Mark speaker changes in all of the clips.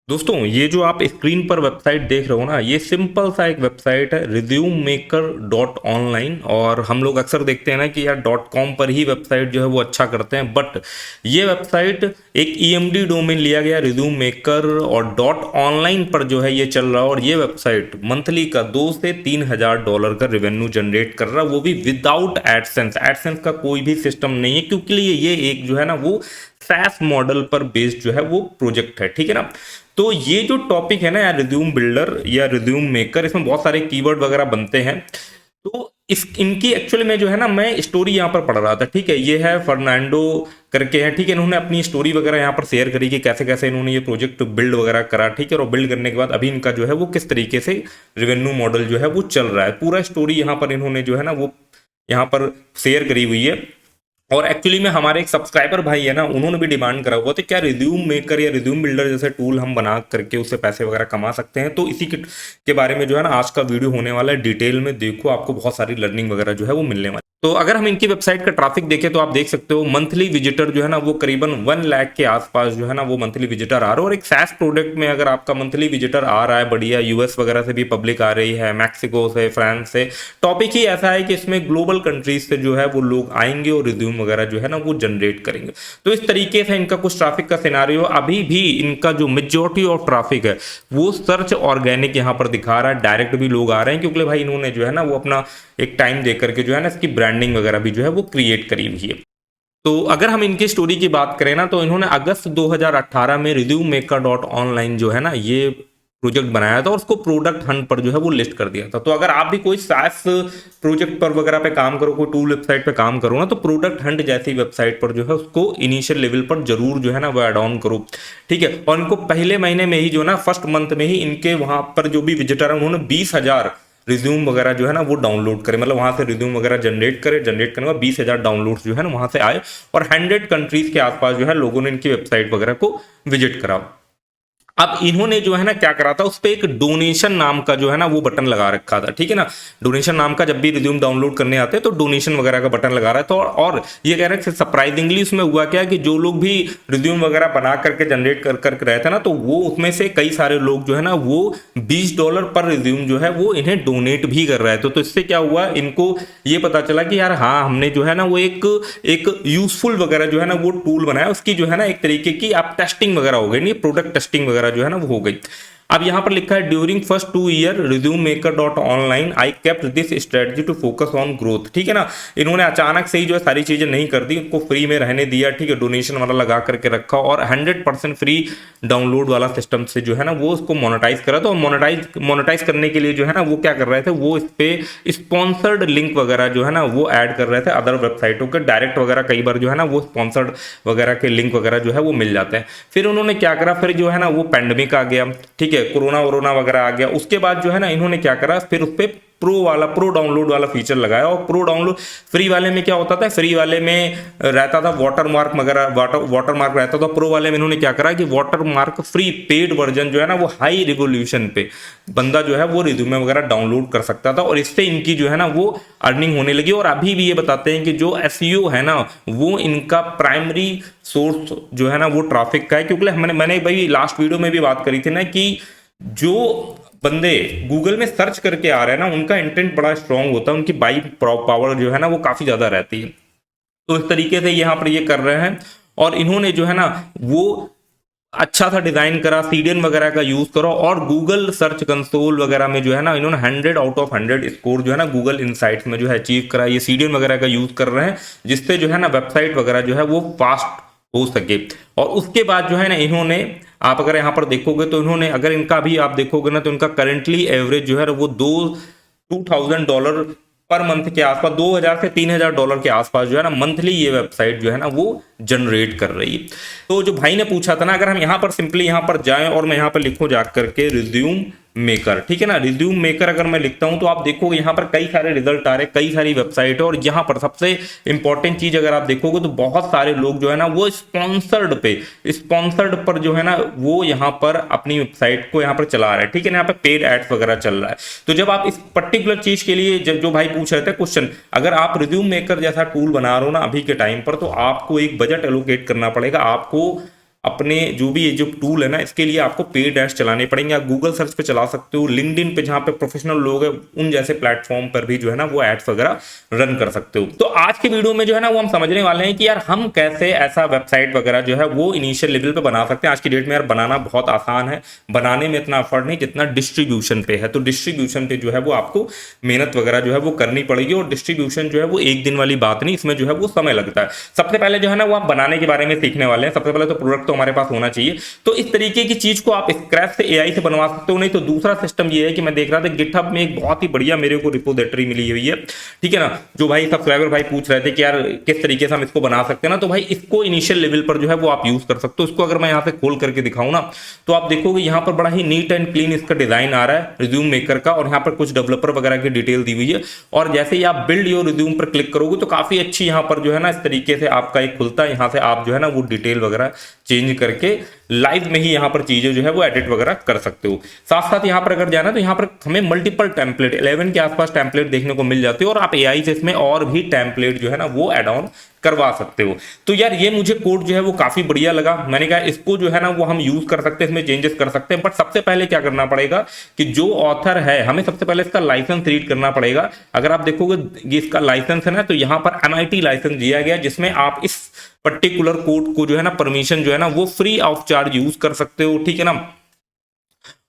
Speaker 1: दोस्तों ये जो आप स्क्रीन पर वेबसाइट देख रहे हो ना, ये सिंपल सा एक वेबसाइट है रिज्यूम मेकर डॉट ऑनलाइन। और हम लोग अक्सर देखते हैं ना कि यार डॉट कॉम पर ही वेबसाइट जो है वो अच्छा करते हैं, बट ये वेबसाइट एक ईएमडी डोमेन लिया गया रिज्यूम मेकर और डॉट ऑनलाइन पर जो है ये चल रहा है। और ये वेबसाइट मंथली का 2 से 3 हजार डॉलर का रेवेन्यू जनरेट कर रहा है, वो भी विदाउट एडसेंस। एडसेंस का कोई भी सिस्टम नहीं है, क्योंकि ये एक जो है ना वो SaaS मॉडल पर बेस्ड जो है वो प्रोजेक्ट है, ठीक है ना। तो ये जो टॉपिक है ना यार, रिज्यूम बिल्डर या रिज्यूम मेकर, इसमें बहुत सारे कीवर्ड वगैरह बनते हैं। तो इस इनकी एक्चुअली में जो है ना, मैं स्टोरी यहाँ पर पढ़ रहा था, ठीक है। ये है फर्नांडो करके है, ठीक है। इन्होंने अपनी स्टोरी वगैरह यहाँ पर शेयर करी कि कैसे कैसे इन्होंने ये प्रोजेक्ट बिल्ड वगैरह करा, ठीक है। और बिल्ड करने के बाद अभी इनका जो है वो किस तरीके से रेवेन्यू मॉडल जो है वो चल रहा है, पूरा स्टोरी यहाँ पर इन्होंने जो है ना वो यहाँ पर शेयर करी हुई है। और एक्चुअली में हमारे एक सब्सक्राइबर भाई है ना, उन्होंने भी डिमांड करा हुआ था क्या रिज्यूम मेकर या रिज्यूम बिल्डर जैसे टूल हम बना करके उससे पैसे वगैरह कमा सकते हैं। तो इसी के बारे में जो है ना आज का वीडियो होने वाला है। डिटेल में देखो, आपको बहुत सारी लर्निंग वगैरह जो है वो मिलने वाली। तो अगर हम इनकी वेबसाइट का ट्रैफिक देखें तो आप देख सकते हो मंथली विजिटर जो है ना वो करीबन 1 लाख के आसपास जो है ना वो मंथली विजिटर आ रहा है। और एक SaaS प्रोडक्ट में अगर आपका मंथली विजिटर आ रहा है बढ़िया, यूएस वगैरह से भी पब्लिक आ रही है, मैक्सिको से, फ्रांस से, टॉपिक ही ऐसा है कि इसमें ग्लोबल कंट्रीज से जो है वो लोग आएंगे और रिज्यूम वगैरह जो है ना वो जनरेट करेंगे। तो इस तरीके से इनका कुछ ट्रैफिक का सिनारियो। अभी भी इनका जो मेजॉरिटी ऑफ ट्रैफिक है वो सर्च ऑर्गेनिक यहाँ पर दिखा रहा है, डायरेक्ट भी लोग आ रहे हैं, क्योंकि भाई इन्होंने जो है ना वो अपना एक टाइम दे करके जो है ना इसकी ब्रांडिंग वगैरह भी जो है वो क्रिएट करी हुई है। तो अगर हम इनकी स्टोरी की बात करें ना, तो इन्होंने अगस्त 2018 में रिज्यूम मेकर डॉट ऑनलाइन जो है ना ये प्रोजेक्ट बनाया था और उसको प्रोडक्ट हंट पर जो है वो लिस्ट कर दिया था। तो अगर आप भी कोई SaaS प्रोजेक्ट पर वगैरह पे काम करो, कोई टूल वेबसाइट पे काम करो ना, तो प्रोडक्ट हंट जैसी वेबसाइट पर जो है उसको इनिशियल लेवल पर जरूर जो है ना वो एड ऑन करो, ठीक है। और इनको पहले महीने में ही जो है ना फर्स्ट मंथ में ही इनके वहां पर जो भी विजिटर है उन्होंने 20,000 रिज्यूम वगैरह जो है ना वो डाउनलोड करे, मतलब वहां से रिज्यूम वगैरह जनरेट करे। जनरेट करने के बाद 20,000 डाउनलोड्स जो है ना वहां से आए और 100 कंट्रीज के आसपास जो है लोगों ने इनकी वेबसाइट वगैरह को विजिट करा। अब इन्होंने जो है ना क्या करा था, उस पर एक डोनेशन नाम का जो है ना वो बटन लगा रखा था, ठीक है ना। डोनेशन नाम का जब भी रिज्यूम डाउनलोड करने आते हैं तो डोनेशन वगैरह का बटन लगा रहा है। तो और ये कह रहे हैं सरप्राइजिंगली उसमें हुआ क्या कि जो लोग भी रिज्यूम वगैरह बना करके जनरेट कर रहे थे ना, तो वो उसमें से कई सारे लोग जो है ना वो $20 पर रिज्यूम जो है वो इन्हें डोनेट भी कर रहे थे। तो इससे क्या हुआ, इनको ये पता चला कि यार हाँ, हमने जो है ना वो एक यूजफुल वगैरह जो है ना वो टूल बनाया, उसकी जो है ना एक तरीके की आप टेस्टिंग वगैरह हो गई, नहीं प्रोडक्ट टेस्टिंग वगैरह जो है ना वो हो गई। अब यहां पर लिखा है during first 2 year resume maker dot online I kept this strategy to focus on growth, ठीक है ना। इन्होंने अचानक से ही जो है सारी चीजें नहीं कर दी, उनको फ्री में रहने दिया, ठीक है। डोनेशन वाला लगा करके रखा और 100% फ्री डाउनलोड वाला सिस्टम से जो है ना वो उसको मोनेटाइज करा। तो मोनेटाइज करने के लिए जो है ना वो क्या कर रहे थे, वो इस पे स्पॉन्सर्ड लिंक वगैरह जो है ना वो ऐड कर रहे थे अदर वेबसाइटों के डायरेक्ट वगैरह। कई बार जो है ना वो स्पॉन्सर्ड वगैरह के लिंक वगैरह जो है वो मिल जाते हैं। फिर उन्होंने क्या करा, फिर जो है ना वो पैंडेमिक आ गया, ठीक है, कोरोना वोरोना वगैरह आ गया। उसके बाद जो है ना इन्होंने क्या करा, फिर उस पर प्रो डाउनलोड वाला फीचर लगाया। और प्रो डाउनलोड फ्री वाले में क्या होता था, फ्री वाले में रहता था वाटरमार्क वगैरह, वाटरमार्क रहता था। प्रो वाले में इन्होंने क्या करा कि वाटरमार्क फ्री पेड वर्जन जो है ना वो हाई रिवोल्यूशन पे बंदा जो है वो रिज्यूमे वगैरह डाउनलोड कर सकता था। और इससे इनकी जो है ना वो अर्निंग होने लगी। और अभी भी ये बताते हैं कि जो एसईओ है ना वो इनका प्राइमरी सोर्स जो है ना वो ट्रैफिक का है। क्योंकि मैंने भाई लास्ट वीडियो में भी बात करी थी ना कि जो बंदे गूगल में सर्च करके आ रहे हैं ना उनका इंटेंट बड़ा स्ट्रांग होता है, उनकी बाइंग पावर जो है ना वो काफी ज्यादा रहती है। तो इस तरीके से यहाँ पर ये कर रहे हैं। और इन्होंने जो है ना वो अच्छा सा डिजाइन करा, सीडीएन वगैरह का यूज करो। और गूगल सर्च कंसोल वगैरह में जो है ना इन्होंने 100 आउट ऑफ 100 स्कोर जो है ना गूगल इनसाइट्स में जो है अचीव करा। ये सीडीएन वगैरह का यूज कर रहे हैं जिससे जो है ना वेबसाइट वगैरह जो है वो फास्ट हो सके। और उसके बाद जो है ना इन्होंने, आप अगर यहाँ पर देखोगे तो इन्होंने, अगर इनका भी आप देखोगे ना तो इनका करेंटली एवरेज जो है वो $2,000 पर मंथ के आसपास, 2,000 से $3,000 के आसपास जो है ना मंथली ये वेबसाइट जो है ना वो जनरेट कर रही है। तो जो भाई ने पूछा था ना, अगर हम यहाँ पर सिंपली यहाँ पर जाएं और मैं यहाँ पर लिखूं जा करके रिज्यूम मेकर, ठीक है ना, रिज्यूम मेकर अगर मैं लिखता हूं तो आप देखोगे यहाँ पर कई सारे रिजल्ट आ रहे हैं, कई सारी वेबसाइट है। और यहाँ पर सबसे इंपॉर्टेंट चीज अगर आप देखोगे तो बहुत सारे लोग जो है ना वो स्पॉन्सर्ड पर जो है ना वो यहाँ पर अपनी वेबसाइट को यहाँ पर चला रहे हैं, ठीक है ना। यहाँ पर पेड एड्स वगैरह चल रहा है। तो जब आप इस पर्टिकुलर चीज के लिए, जब जो भाई पूछ रहे थे क्वेश्चन, अगर आप रिज्यूम मेकर जैसा टूल बना रहे हो ना अभी के टाइम पर, तो आपको एक बजट एलोकेट करना पड़ेगा। आपको अपने जो भी ये जो टूल है ना इसके लिए आपको पेड एड्स चलाने पड़ेंगे। आप गूगल सर्च पे चला सकते हो, लिंक्डइन पे जहां पे प्रोफेशनल लोग हैं उन जैसे प्लेटफॉर्म पर भी जो है ना वो एड्स वगैरह रन कर सकते हो। तो आज के वीडियो में जो है ना वो हम समझने वाले हैं कि यार हम कैसे ऐसा वेबसाइट वगैरह जो है वो इनिशियल लेवल पे बना सकते हैं। आज की डेट में यार बनाना बहुत आसान है, बनाने में इतना एफर्ट नहीं जितना डिस्ट्रीब्यूशन पे है। तो डिस्ट्रीब्यूशन पे जो है वो आपको मेहनत वगैरह जो है वो करनी पड़ेगी, और डिस्ट्रीब्यूशन जो है वो एक दिन वाली बात नहीं, इसमें जो है वो समय लगता है। सबसे पहले जो है ना वो आप बनाने के बारे में सीखने वाले हैं। सबसे पहले तो प्रोडक्ट तो हमारे पास होना चाहिए। तो इस तरीके की चीज को आप स्क्रैच से एआई से बनवा सकते हो। नहीं तो दूसरा सिस्टम ये है कि मैं देख रहा था गिटहब में एक बहुत ही बढ़िया मेरे को रिपोजिटरी मिली हुई है, ठीक है ना, जो भाई सब्सक्राइबर भाई पूछ रहे थे कि यार किस तरीके से हम इसको बना सकते हैं ना, तो भाई इसको इनिशियल लेवल पर जो है वो आप यूज कर सकते हो। इसको अगर मैं यहाँ से खोल करके दिखाऊं ना तो आप देखोगे यहाँ पर बड़ा ही नीट एंड क्लीन इसका डिजाइन आ रहा है रिज्यूम मेकर का, और यहाँ पर कुछ डेवलपर वगैरह की डिटेल दी हुई है। और जैसे ही आप बिल्ड योर रिज्यूम पर क्लिक करोगे तो काफी अच्छी यहाँ पर जो है ना इस तरीके से आपका एक खुलता है। यहाँ से आप जो है ना वो डिटेल वगैरह चेंज करके लाइव में ही यहाँ पर चीजें जो है वो एडिट वगैरह कर सकते हो। साथ साथ यहाँ पर अगर जाना तो यहाँ पर हमें मल्टीपल टेम्पलेट 11 के आसपास टेम्पलेट देखने को मिल जाते हो, और आप एआई से इसमें और भी टेम्पलेट जो है ना वो एड ऑन करवा सकते हो। तो यार ये मुझे कोड जो है वो काफी बढ़िया लगा। मैंने कहा इसको जो है ना वो हम यूज कर सकते हैं, इसमें चेंजेस कर सकते हैं। बट सबसे पहले क्या करना पड़ेगा कि जो ऑथर है हमें सबसे पहले इसका लाइसेंस रीड करना पड़ेगा। अगर आप देखोगे ये इसका लाइसेंस है ना, तो यहाँ पर MIT लाइसेंस दिया गया जिसमें आप इस पर्टिकुलर कोड को जो है ना परमिशन जो है ना वो फ्री ऑफ चार्ज यूज कर सकते हो, ठीक है ना।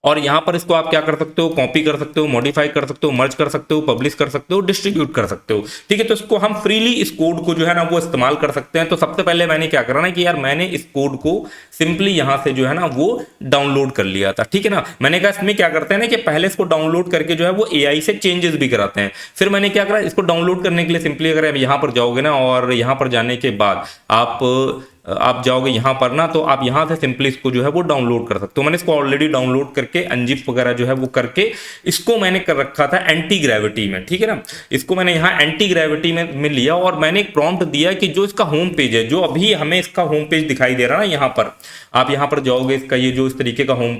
Speaker 1: और यहां पर इसको आप क्या कर सकते हो, कॉपी कर सकते हो, मॉडिफाई कर सकते हो, मर्ज कर सकते हो, पब्लिश कर सकते हो, डिस्ट्रीब्यूट कर सकते हो, ठीक है। तो इसको हम फ्रीली इस कोड को जो है ना वो इस्तेमाल कर सकते हैं। तो सबसे पहले मैंने क्या करा ना कि यार मैंने इस कोड को सिंपली यहां से जो है ना वो डाउनलोड कर लिया था, ठीक है ना। मैंने कहा इसमें क्या करते हैं ना कि पहले इसको डाउनलोड करके जो है वो एआई से चेंजेस भी कराते हैं। फिर मैंने क्या करा, इसको डाउनलोड करने के लिए सिंपली अगर यहां पर जाओगे ना और यहां पर जाने के बाद आप जाओगे यहां पर ना, तो आप यहां से सिंपली इसको जो है वो डाउनलोड कर सकते हो। मैंने इसको ऑलरेडी डाउनलोड करके अनजिप वगैरह जो है वो करके इसको मैंने कर रखा था एंटी ग्रेविटी में, ठीक है ना। इसको मैंने यहाँ एंटी ग्रेविटी में लिया और मैंने एक प्रॉम्प्ट दिया कि जो इसका होम पेज है, जो अभी हमें इसका होम पेज दिखाई दे रहा है ना, यहाँ पर आप यहाँ पर जाओगे, इसका ये जो इस तरीके का होम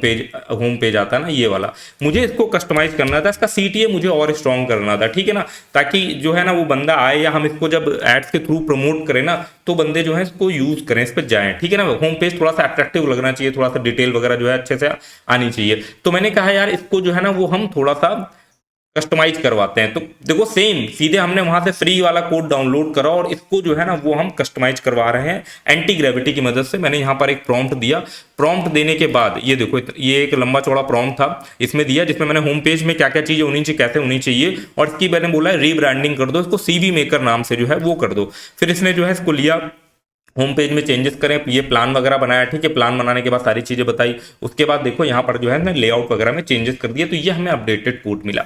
Speaker 1: पेज आता है ना ये वाला, मुझे इसको कस्टमाइज करना था, इसका CTA मुझे और स्ट्रॉन्ग करना था, ठीक है ना, ताकि जो है ना वो बंदा आए या हम इसको जब एड्स के थ्रू प्रमोट करें ना तो बंदे जो है इसको यूज करें, इस पर जाएं, ठीक है ना। होम पेज थोड़ा सा अट्रैक्टिव लगना चाहिए, थोड़ा सा डिटेल वगैरह जो है अच्छे से आनी चाहिए। तो मैंने कहा यार इसको जो है ना वो हम थोड़ा सा कस्टमाइज करवाते हैं। तो देखो सेम सीधे हमने वहां से फ्री वाला कोड डाउनलोड करा और इसको जो है ना वो हम कस्टमाइज करवा रहे हैं एंटी ग्रेविटी की मदद से। मैंने यहाँ पर एक प्रॉम्प्ट दिया, प्रॉम्प्ट देने के बाद ये देखो ये एक लंबा चौड़ा प्रॉम्प्ट था इसमें दिया, जिसमें मैंने होम पेज में क्या क्या चीजें होनी चाहिए, कैसे होनी चाहिए, और इसकी मैंने बोला है रीब्रांडिंग कर दो, इसको CV मेकर नाम से जो है वो कर दो। फिर इसने जो है इसको लिया, होम पेज में चेंजेस करें, ये प्लान वगैरह बनाया, ठीक है। प्लान बनाने के बाद सारी चीजें बताई, उसके बाद देखो यहाँ पर जो है ना लेआउट वगैरह में चेंजेस कर दिए, तो ये हमें अपडेटेड कोड मिला।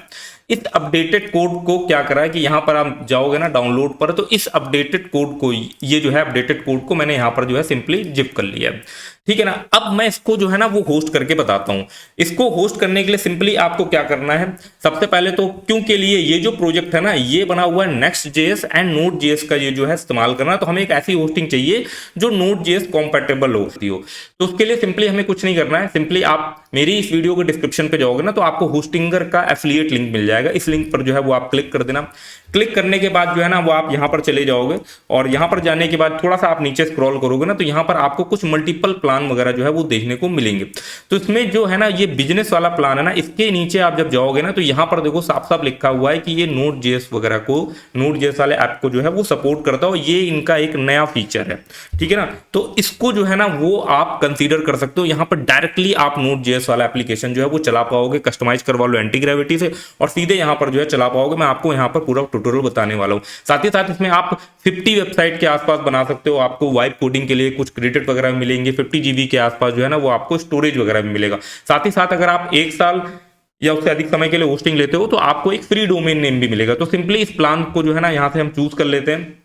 Speaker 1: इस अपडेटेड कोड को क्या करा है कि यहाँ पर आप जाओगे ना डाउनलोड पर, तो इस अपडेटेड कोड को, ये जो है अपडेटेड कोड को मैंने यहाँ पर जो है सिंपली जिप कर लिया है, ठीक है ना। अब मैं इसको जो है ना वो होस्ट करके बताता हूं। इसको होस्ट करने के लिए सिंपली आपको क्या करना है, सबसे पहले तो क्योंकि लिए ये जो प्रोजेक्ट है ना ये बना हुआ है Next.js एंड Node.js का ये जो है इस्तेमाल करना, तो हमें एक ऐसी होस्टिंग चाहिए जो Node.js कॉम्पैटिबल होती हो। तो उसके लिए सिंपली हमें कुछ नहीं करना है, सिंपली आप मेरी इस वीडियो के डिस्क्रिप्शन पे जाओगे ना तो आपको होस्टिंगर का एफिलिएट लिंक मिल जाएगा, इस लिंक पर जो है वो आप क्लिक कर देना। क्लिक करने के बाद जो है ना वो आप यहाँ पर चले जाओगे और यहाँ पर जाने के बाद थोड़ा सा आप नीचे स्क्रॉल करोगे ना तो यहाँ पर आपको कुछ मल्टीपल प्लान वगैरह जो है वो देखने को मिलेंगे। तो इसमें जो है ना ये बिजनेस वाला प्लान है ना, इसके नीचे आप जब जाओगे ना तो यहाँ पर देखो साफ साफ लिखा हुआ है कि ये Node.js वगैरह को, Node.js वाले ऐप को जो है वो सपोर्ट करता हो, ये इनका एक नया फीचर है, ठीक है ना। तो इसको जो है ना वो आप कंसीडर कर सकते हो। यहाँ पर डायरेक्टली आप Node.js वाला एप्लीकेशन जो है वो चला पाओगे, कस्टमाइज करवा लो एंटी ग्रेविटी से और सीधे यहाँ पर जो है चला पाओगे। मैं आपको यहाँ पर पूरा ट्यूटोरियल बताने वाला हूँ। साथ ही साथ इसमें आप 50 वेबसाइट के आसपास बना सकते हो। आपको वाइब कोडिंग के लिए कुछ क्रेडिट वगैरह मिलेंगे, 50 GB के आसपास जो है ना वो आपको स्टोरेज वगैरह भी मिलेगा। साथ ही साथ अगर आप 1 साल या उससे अधिक समय के लिए होस्टिंग लेते हो तो आपको एक फ्री डोमेन नेम भी मिलेगा। तो सिंपली इस प्लान को जो है ना यहाँ से हम चूज कर लेते हैं।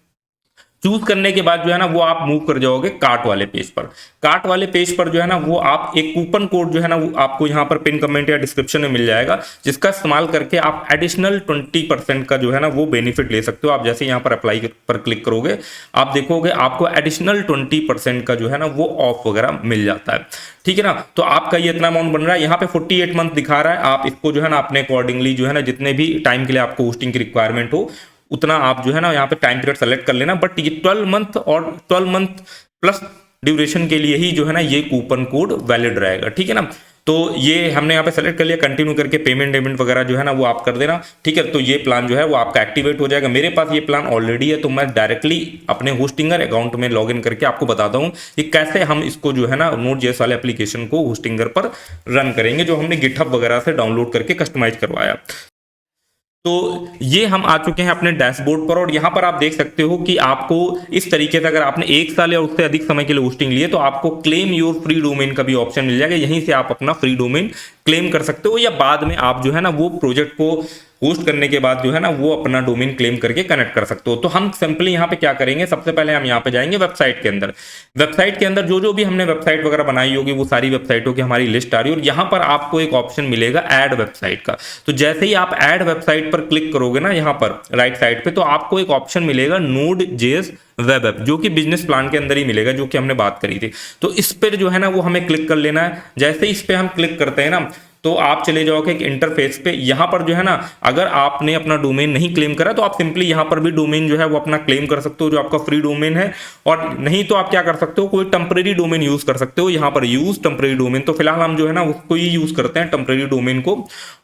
Speaker 1: चूज करने के बाद जो है ना वो आप मूव कर जाओगे कार्ट वाले पेज पर। कार्ट वाले पेज पर जो है ना वो आप एक कूपन कोड जो है ना वो आपको यहाँ पर पिन कमेंट या डिस्क्रिप्शन में मिल जाएगा, जिसका इस्तेमाल करके आप एडिशनल 20% का जो है ना वो बेनिफिट ले सकते हो। आप जैसे यहाँ पर अप्लाई पर क्लिक करोगे आप देखोगे आपको एडिशनल 20% का जो है ना वो ऑफ वगैरह मिल जाता है, ठीक है ना। तो आपका ये इतना अमाउंट बन रहा है, यहाँ पे 48 मंथ दिखा रहा है। आप इसको जो है ना अपने अकॉर्डिंगली जो है ना जितने भी टाइम के लिए आपको होस्टिंग की रिक्वायरमेंट हो उतना आप जो है ना यहाँ पे टाइम पीरियड सेलेक्ट कर लेना। बट ये 12 मंथ और 12 मंथ प्लस ड्यूरेशन के लिए ही जो है ना ये कूपन कोड वैलिड रहेगा, ठीक है ना। तो ये हमने यहाँ पे सेलेक्ट कर लिया, कंटिन्यू करके पेमेंट वगैरह जो है ना वो आप कर देना, ठीक है। तो ये प्लान जो है वो आपका एक्टिवेट हो जाएगा। मेरे पास ये प्लान ऑलरेडी है, तो मैं डायरेक्टली अपने होस्टिंगर अकाउंट में लॉगिन करके आपको बताता हूँ कि कैसे हम इसको जो है ना Node.js वाले एप्लीकेशन को होस्टिंगर पर रन करेंगे, जो हमने गिटहब वगैरह से डाउनलोड करके कस्टमाइज करवाया। तो ये हम आ चुके हैं अपने डैशबोर्ड पर, और यहाँ पर आप देख सकते हो कि आपको इस तरीके से अगर आपने 1 साल या उससे अधिक समय के लिए होस्टिंग लिए तो आपको क्लेम योर फ्री डोमेन का भी ऑप्शन मिल जाएगा। यहीं से आप अपना फ्री डोमेन क्लेम कर सकते हो, या बाद में आप जो है ना वो प्रोजेक्ट को होस्ट करने के बाद जो है ना वो अपना डोमेन क्लेम करके कनेक्ट कर सकते हो। तो हम सिंपली यहाँ पे क्या करेंगे, सबसे पहले हम यहाँ पे जाएंगे वेबसाइट के अंदर। वेबसाइट के अंदर जो जो भी हमने वेबसाइट वगैरह बनाई होगी वो सारी वेबसाइटों की हमारी लिस्ट आ रही है, और यहाँ पर आपको एक ऑप्शन मिलेगा ऐड वेबसाइट का। तो जैसे ही आप ऐड वेबसाइट पर क्लिक करोगे ना यहाँ पर राइट साइड पे, तो आपको एक ऑप्शन मिलेगा Node.js वेब ऐप, जो कि बिजनेस प्लान के अंदर ही मिलेगा, जो कि हमने बात करी थी। तो इस पर जो है ना वो हमें क्लिक कर लेना है। जैसे इस पर हम क्लिक करते हैं ना तो आप चले जाओगे एक इंटरफेस पे। यहां पर जो है ना अगर आपने अपना डोमेन नहीं क्लेम करा तो आप सिंपली यहां पर भी डोमेन जो है वो अपना क्लेम कर सकते हो, जो आपका फ्री डोमेन है। और नहीं तो आप क्या कर सकते हो, कोई टेम्परेरी डोमेन यूज कर सकते हो। यहां पर यूज टेम्परेरी डोमेन, तो फिलहाल हम जो है ना उसको ही यूज करते हैं टेम्परेरी डोमेन को,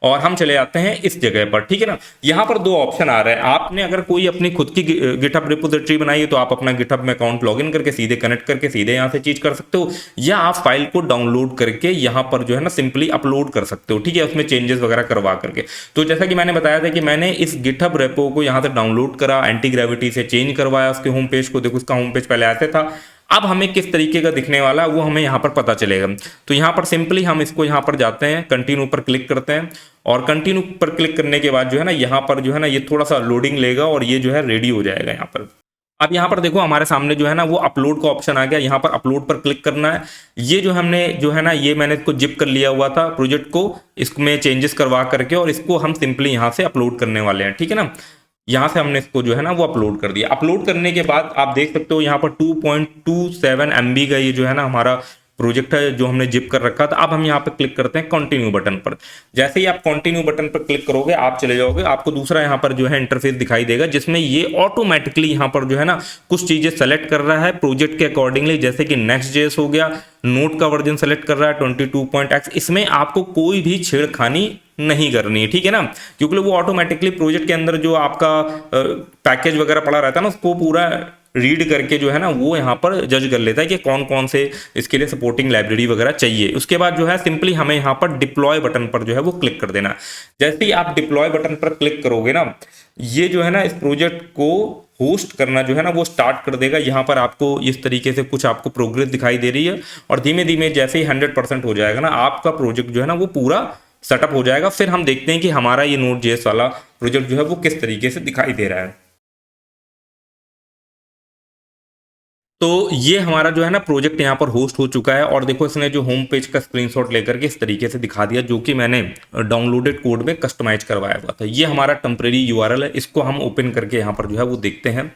Speaker 1: और हम चले जाते हैं इस जगह पर, ठीक है ना। यहां पर 2 ऑप्शन आ रहे हैं। आपने अगर कोई अपनी खुद की गिटहब रिपोजिटरी बनाई है तो आप अपना गिटहब में अकाउंट लॉगिन करके सीधे कनेक्ट करके सीधे यहां से चीज कर सकते हो, या आप फाइल को डाउनलोड करके यहां पर जो है ना सिंपली अपलोड कर सकते हो, ठीक है, उसमें चेंजेस वगैरह करवा करके। तो जैसा कि मैंने बताया था कि मैंने इस गिटहब रेपो को यहां से डाउनलोड करा, एंटी ग्रेविटी से चेंज करवाया उसके होम पेज को। देखो उसका होम पेज पहले ऐसे था, अब हमें किस तरीके का दिखने वाला है वो हमें यहां पर पता चलेगा। तो यहां पर सिंपली हम इसको यहां पर जाते हैं, कंटिन्यू पर क्लिक करते हैं, और कंटिन्यू पर क्लिक करने के बाद जो है ना यहां पर जो है ना ये थोड़ा सा लोडिंग लेगा और ये जो है रेडी हो जाएगा यहां पर। अब यहाँ पर देखो हमारे सामने जो है ना वो अपलोड का ऑप्शन आ गया। यहाँ पर अपलोड पर क्लिक करना है। ये जो हमने जो है ना ये मैंने इसको जिप कर लिया हुआ था प्रोजेक्ट को, इसमें चेंजेस करवा करके, और इसको हम सिंपली यहाँ से अपलोड करने वाले हैं, ठीक है ना। यहाँ से हमने इसको जो है ना वो अपलोड कर दिया। अपलोड करने के बाद आप देख सकते हो यहाँ पर 2.27 MB का ये जो है ना हमारा प्रोजेक्ट है जो हमने जिप कर रखा था। अब हम यहाँ पे क्लिक करते हैं कंटिन्यू बटन पर। जैसे ही आप कंटिन्यू बटन पर क्लिक करोगे आप चले जाओगे, आपको दूसरा यहाँ पर जो है इंटरफेस दिखाई देगा, जिसमें ये ऑटोमेटिकली यहाँ पर जो है ना कुछ चीजें सेलेक्ट कर रहा है प्रोजेक्ट के अकॉर्डिंगली, जैसे कि Next.js हो गया, नोट का वर्जन सेलेक्ट कर रहा है 22.x। इसमें आपको कोई भी छेड़खानी नहीं करनी है, ठीक है ना, क्योंकि वो ऑटोमेटिकली प्रोजेक्ट के अंदर जो आपका पैकेज वगैरह पड़ा रहता है ना उसको पूरा रीड करके जो है ना वो यहाँ पर जज कर लेता है कि कौन कौन से इसके लिए सपोर्टिंग लाइब्रेरी वगैरह चाहिए। उसके बाद जो है सिंपली हमें यहाँ पर डिप्लॉय बटन पर जो है वो क्लिक कर देना। जैसे ही आप डिप्लॉय बटन पर क्लिक करोगे ना ये जो है ना इस प्रोजेक्ट को होस्ट करना जो है ना वो स्टार्ट कर देगा। यहाँ पर आपको इस तरीके से कुछ आपको प्रोग्रेस दिखाई दे रही है, और धीमे धीमे जैसे ही 100% हो जाएगा ना आपका प्रोजेक्ट जो है ना वो पूरा सेटअप हो जाएगा। फिर हम देखते हैं कि हमारा ये Node.js वाला प्रोजेक्ट जो है वो किस तरीके से दिखाई दे रहा है। तो ये हमारा जो है ना प्रोजेक्ट यहाँ पर होस्ट हो चुका है, और देखो इसने जो होम पेज का स्क्रीनशॉट लेकर के इस तरीके से दिखा दिया, जो कि मैंने डाउनलोडेड कोड में कस्टमाइज करवाया हुआ था। ये हमारा टेम्परेरी URL है, इसको हम ओपन करके यहाँ पर जो है वो देखते हैं,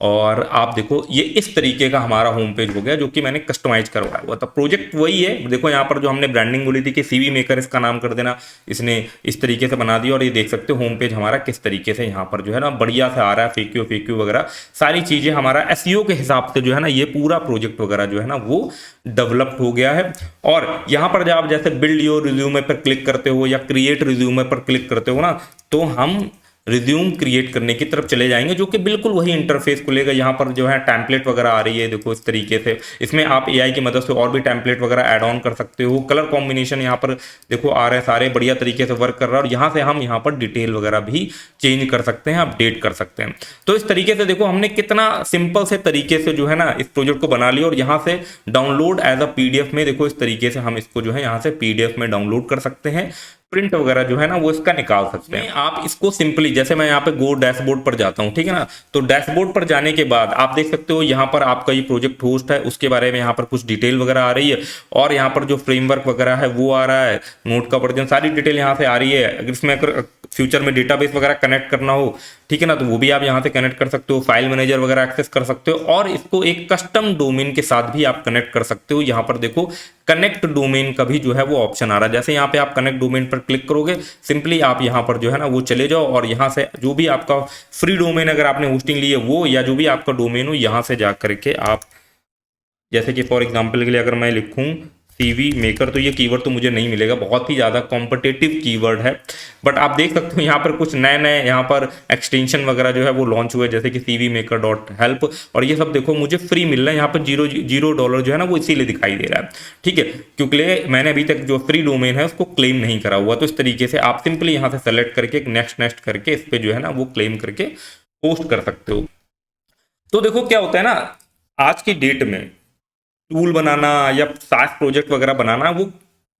Speaker 1: और आप देखो ये इस तरीके का हमारा होम पेज हो गया जो कि मैंने कस्टमाइज करवाया हुआ था। प्रोजेक्ट वही है, देखो यहाँ पर जो हमने ब्रांडिंग बोली थी कि CV मेकर इसका नाम कर देना, इसने इस तरीके से बना दिया। और ये देख सकते हो होम पेज हमारा किस तरीके से यहाँ पर जो है ना बढ़िया से आ रहा है, FAQ वगैरह सारी चीज़ें हमारा SEO के हिसाब से जो है ना ये पूरा प्रोजेक्ट वगैरह जो है ना वो डेवलप्ड हो गया है। और यहाँ पर जब आप जैसे बिल्ड योर रिज्यूमे पर क्लिक करते हो या क्रिएट रिज्यूमे पर क्लिक करते हो ना, तो हम रिज्यूम क्रिएट करने की तरफ चले जाएंगे, जो कि बिल्कुल वही इंटरफेस खुलेगा। यहाँ पर जो है टेम्पलेट वगैरह आ रही है, देखो इस तरीके से। इसमें आप AI की मदद से और भी टेम्पलेट वगैरह ऐड ऑन कर सकते हो। कलर कॉम्बिनेशन यहाँ पर देखो आ रहे हैं, सारे बढ़िया तरीके से वर्क कर रहा है। और यहाँ से हम यहाँ पर डिटेल वगैरह भी चेंज कर सकते हैं, अपडेट कर सकते हैं। तो इस तरीके से देखो हमने कितना सिंपल से तरीके से जो है ना इस प्रोजेक्ट को बना लिया। और यहाँ से डाउनलोड एज अ PDF में देखो इस तरीके से हम इसको जो है यहाँ से PDF में डाउनलोड कर सकते हैं, प्रिंट वगैरह जो है ना वो इसका निकाल सकते हैं। आप इसको सिंपली जैसे मैं यहाँ पे गो डैशबोर्ड पर जाता हूँ, ठीक है ना, तो डैशबोर्ड पर जाने के बाद आप देख सकते हो यहाँ पर आपका ये प्रोजेक्ट होस्ट है, उसके बारे में यहाँ पर कुछ डिटेल वगैरह आ रही है, और यहाँ पर जो फ्रेमवर्क वगैरह है वो आ रहा है, नोट का वर्जन, सारी डिटेल यहाँ से आ रही है। अगर इसमें फ्यूचर में डेटाबेस वगैरह कनेक्ट करना हो, ठीक है ना, तो वो भी आप यहाँ से कनेक्ट कर सकते हो। फाइल मैनेजर वगैरह एक्सेस कर सकते हो, और इसको एक कस्टम डोमेन के साथ भी आप कनेक्ट कर सकते हो। यहाँ पर देखो कनेक्ट डोमेन का भी जो है वो ऑप्शन आ रहा है। जैसे यहाँ पे आप कनेक्ट डोमेन पर क्लिक करोगे, सिंपली आप यहाँ पर जो है ना वो चले जाओ, और यहाँ से जो भी आपका फ्री डोमेन अगर आपने होस्टिंग ली है वो, या जो भी आपका डोमेन हो, यहाँ से जा करके आप जैसे कि फॉर एग्जांपल के लिए अगर मैं लिखूं सीवी मेकर, तो ये कीवर्ड तो मुझे नहीं मिलेगा, बहुत ही ज़्यादा कॉम्पिटिटिव कीवर्ड है। बट आप देख सकते हो यहाँ पर कुछ नए नए यहाँ पर एक्सटेंशन वगैरह जो है वो लॉन्च हुए, जैसे कि सीवी मेकर डॉट हेल्प, और ये सब देखो मुझे फ्री मिल रहा है यहाँ पर $0 जो है ना वो इसीलिए दिखाई दे रहा है, ठीक है, क्योंकि मैंने अभी तक जो फ्री डोमेन है उसको क्लेम नहीं करा हुआ। तो इस तरीके से आप सिंपली यहाँ से सेलेक्ट करके नेक्स्ट नेक्स्ट करके इस पर जो है ना वो क्लेम करके पोस्ट कर सकते हो। तो देखो क्या होता है ना, आज की डेट में टूल बनाना या सास प्रोजेक्ट वगैरह बनाना वो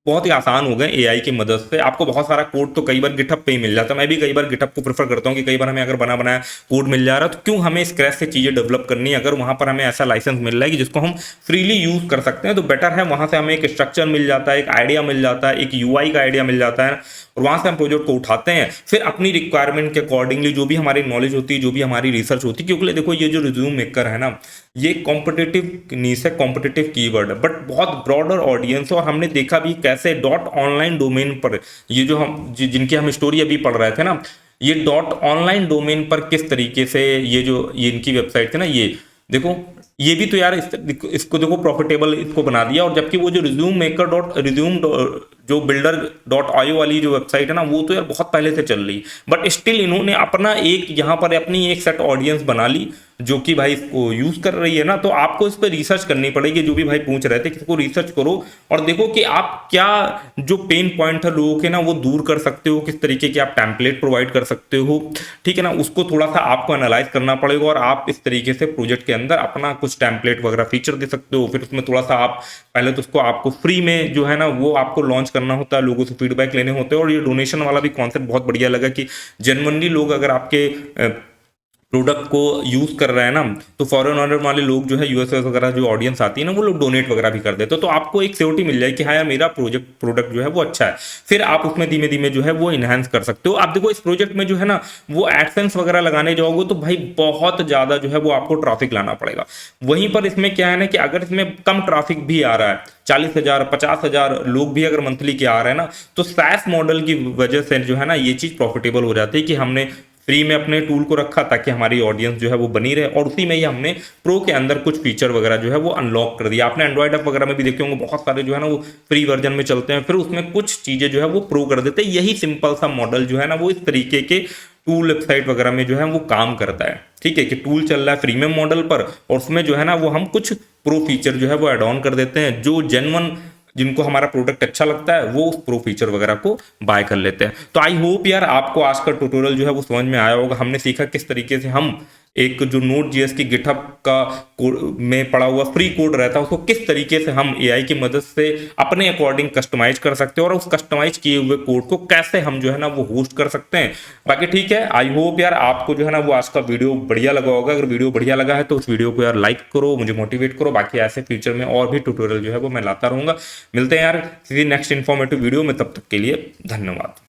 Speaker 1: बहुत ही आसान हो गए एआई की मदद से। आपको बहुत सारा कोड तो कई बार गिटहब पे ही मिल जाता है। मैं भी कई बार गिटहब को प्रेफर करता हूँ कि कई बार हमें अगर बना बनाया कोड मिल जा रहा है तो क्यों हमें स्क्रैच से चीज़ें डेवलप करनी है, अगर वहाँ पर हमें ऐसा लाइसेंस मिल रहा है कि जिसको हम फ्रीली यूज़ कर सकते हैं तो बेटर है। वहाँ से हमें एक स्ट्रक्चर मिल जाता है, एक आइडिया मिल जाता है, एक यूआई का आइडिया मिल जाता है, और वहाँ से हम प्रोजेक्ट को उठाते हैं, फिर अपनी रिक्वायरमेंट के अकॉर्डिंगली जो भी हमारी नॉलेज होती है, जो भी हमारी रिसर्च होती है, क्योंकि देखो ये जो रिज्यूम मेकर है ना ये कॉम्पिटिटिव नीश है, कॉम्पिटिटिव कीवर्ड है, बट बहुत ब्रॉडर ऑडियंस है। और हमने देखा भी कैसे डॉट ऑनलाइन डोमेन पर ये जो हम जिनकी हम स्टोरी अभी पढ़ रहे थे ना, ये डॉट ऑनलाइन डोमेन पर किस तरीके से ये इनकी वेबसाइट थी ना, ये देखो ये भी तो यार इसको देखो प्रॉफिटेबल इसको बना दिया। और जबकि वो जो रिज्यूम जो बिल्डर डॉट आईओ वाली जो वेबसाइट है ना वो तो यार बहुत पहले से चल रही, बट स्टिल इन्होंने अपना एक यहाँ पर अपनी एक सेट ऑडियंस बना ली जो कि भाई इसको यूज कर रही है ना। तो आपको इस पर रिसर्च करनी पड़ेगी, जो भी भाई पूछ रहे थे इसको रिसर्च करो और देखो कि आप क्या जो पेन पॉइंट है लोगों के ना वो दूर कर सकते हो, किस तरीके के आप टेम्पलेट प्रोवाइड कर सकते हो, ठीक है ना। उसको थोड़ा सा आपको एनालाइज करना पड़ेगा और आप इस तरीके से प्रोजेक्ट के अंदर अपना कुछ टेम्पलेट वगैरह फीचर दे सकते हो। फिर उसमें थोड़ा सा आप पहले तो उसको आपको फ्री में जो है ना वो आपको लॉन्च करना होता है, लोगों से फीडबैक लेने होते हैं। और ये डोनेशन वाला भी कॉन्सेप्ट बहुत बढ़िया लगा कि जेन्युइनली लोग अगर आपके प्रोडक्ट को यूज कर रहे हैं ना तो फॉरेन ऑर्डर वाले लोग जो है यूएस वगैरह जो ऑडियंस आती है ना वो लोग डोनेट वगैरह भी कर देते, तो आपको एक सिक्योरिटी मिल जाए कि हाँ यार मेरा प्रोडक्ट जो है वो अच्छा है। फिर आप उसमें धीमे धीमे जो है वो इनहेंस कर सकते हो। आप देखो इस प्रोजेक्ट में जो है ना वो एडसेंस वगैरह लगाने जाओगे तो भाई बहुत ज्यादा जो है वो आपको ट्रैफिक लाना पड़ेगा। वहीं पर इसमें क्या है ना कि अगर इसमें कम ट्रैफिक भी आ रहा है, 40,000 50,000 लोग भी अगर मंथली के आ रहे हैं ना, तो SaaS मॉडल की वजह से जो है ना ये चीज प्रॉफिटेबल हो जाती है कि हमने फ्री में अपने टूल को रखा ताकि हमारी ऑडियंस जो है वो बनी रहे, और उसी में ही हमने प्रो के अंदर कुछ फीचर वगैरह जो है वो अनलॉक कर दिया। आपने एंड्रॉइड ऐप वगैरह में भी देखे होंगे बहुत सारे जो है ना वो फ्री वर्जन में चलते हैं, फिर उसमें कुछ चीजें जो है वो प्रो कर देते हैं। यही सिंपल सा मॉडल जो है ना वो इस तरीके के टूल वेबसाइट वगैरह में जो है वो काम करता है, ठीक है, कि टूल चल रहा है प्रीमियम मॉडल पर और उसमें जो है ना वो हम कुछ प्रो फीचर जो है वो एड ऑन कर देते हैं, जो जेन्युइन जिनको हमारा प्रोडक्ट अच्छा लगता है वो उस प्रो फीचर वगैरह को बाय कर लेते हैं। तो आई होप यार आपको आज का ट्यूटोरियल जो है वो समझ में आया होगा। हमने सीखा किस तरीके से हम एक जो Node.js की गिटहब का में पड़ा हुआ फ्री कोड रहता है उसको किस तरीके से हम एआई की मदद से अपने अकॉर्डिंग कस्टमाइज कर सकते हैं और उस कस्टमाइज किए हुए कोड को कैसे हम जो है ना वो होस्ट कर सकते हैं। बाकी ठीक है, आई होप यार आपको जो है ना वो आज का वीडियो बढ़िया लगा होगा। अगर वीडियो बढ़िया लगा है तो उस वीडियो को यार लाइक करो, मुझे मोटिवेट करो। बाकी ऐसे फ्यूचर में और भी ट्यूटोरियल जो है वो मैं लाता रहूंगा। मिलते हैं यार किसी नेक्स्ट इन्फॉर्मेटिव वीडियो में, तब तक के लिए धन्यवाद।